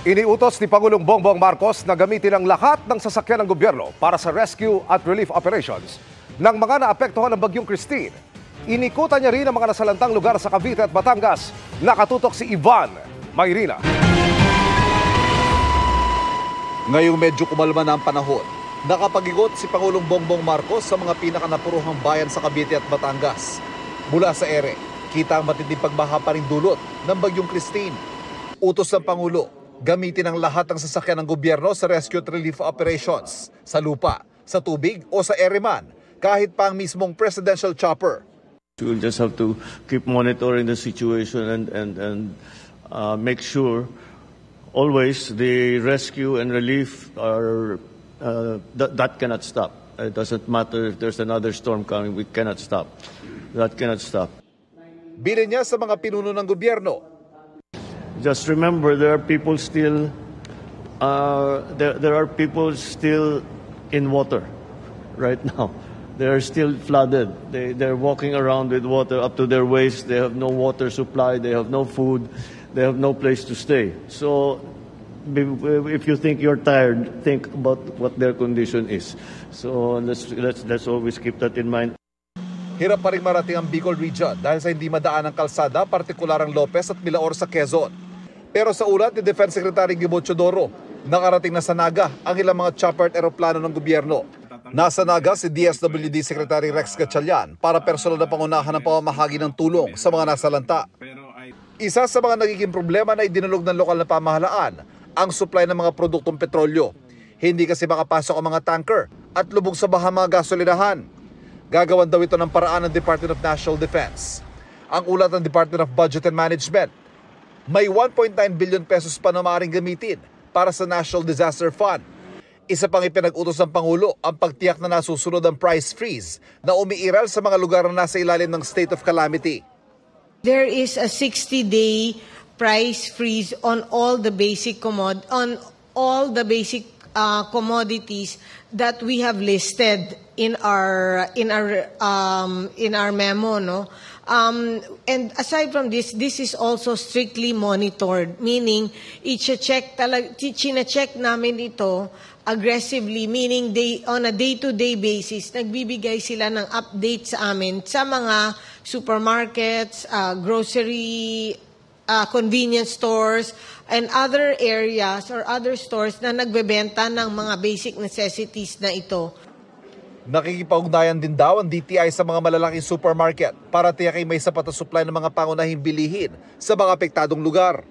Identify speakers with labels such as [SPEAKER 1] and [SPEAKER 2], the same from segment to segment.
[SPEAKER 1] Iniutos ni Pangulong Bongbong Marcos na gamitin ang lahat ng sasakyan ng gobyerno para sa rescue at relief operations ng mga naapektuhan ng Bagyong Christine. Inikutan niya rin ang mga nasalantang lugar sa Cavite at Batangas. Nakatutok si Ivan Mayrina.
[SPEAKER 2] Ngayong medyo kumalma na ang panahon, nakapagigot si Pangulong Bongbong Marcos sa mga pinakanapuruhang bayan sa Cavite at Batangas. Mula sa ere, kita ang matinding pagbaha pa rin dulot ng Bagyong Christine. Utos ng Pangulo, gamitin ang lahat ng sasakyan ng gobyerno sa rescue at relief operations, sa lupa, sa tubig o sa ere man, kahit pa ang mismong presidential chopper.
[SPEAKER 3] We'll just have to keep monitoring the situation and make sure always the rescue and relief are that cannot stop. It doesn't matter if there's another storm coming, we cannot stop. That cannot stop.
[SPEAKER 2] Bilin niya sa mga pinuno ng gobyerno.
[SPEAKER 3] Just remember, there are people still in water right now. They are still flooded. They're walking around with water up to their waist. They have no water supply. They have no food. They have no place to stay. So, if you think you're tired, think about what their condition is. So let's always keep that in mind.
[SPEAKER 2] Hirap pa rin marating ang Bicol region dahil sa hindi madaan ng kalsada, partikular ang Lopez at Milaor sa Quezon. Pero sa ulat ni Defense Secretary Guimo Teodoro, nakarating na sa Naga ang ilang mga chopper at eroplano ng gobyerno. Nasa Naga si DSWD Secretary Rex Gatchalian para personal na pangunahan ng pamamahagi ng tulong sa mga nasalanta. Isa sa mga nagiging problema na idinulog ng lokal na pamahalaan ang supply ng mga produktong petrolyo. Hindi kasi makapasok ang mga tanker at lubog sa baha mga gasolinahan. Gagawan daw ito ng paraan ng Department of National Defense. Ang ulat ng Department of Budget and Management, may 1.9 billion pesos pa na maaaring gamitin para sa National Disaster Fund. Isa pang ipinag-utos ng Pangulo ang pagtiyak na nasusunod ang price freeze na umiiral sa mga lugar na nasa ilalim ng state of calamity.
[SPEAKER 4] There is a 60-day price freeze on all the basic commodities that we have listed in our memo, no. And aside from this is also strictly monitored, meaning i-check namin ito aggressively, meaning on a day-to-day basis, nagbibigay sila ng update sa amin sa mga supermarkets, grocery, convenience stores, and other areas or other stores na nagbebenta ng mga basic necessities na ito.
[SPEAKER 2] Nakikipag-ugnayan din daw ang DTI sa mga malalaking supermarket para tiyakin may sapat na supply ng mga pangunahing bilihin sa mga apektadong lugar.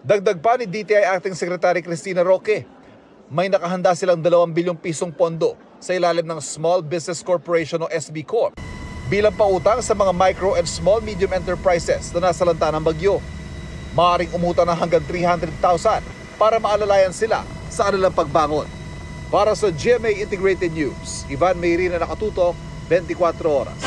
[SPEAKER 2] Dagdag pa ni DTI Acting Secretary Cristina Roque, may nakahanda silang 2 bilyong pisong pondo sa ilalim ng Small Business Corporation o SB Corp bilang pautang sa mga micro and small medium enterprises na nasalanta ng bagyo. Maaaring umutang ng hanggang 300,000 para maalalayan sila sa kanilang pagbangon. Para sa GMA Integrated News, Ivan Mayrina, nakatutok, 24 oras.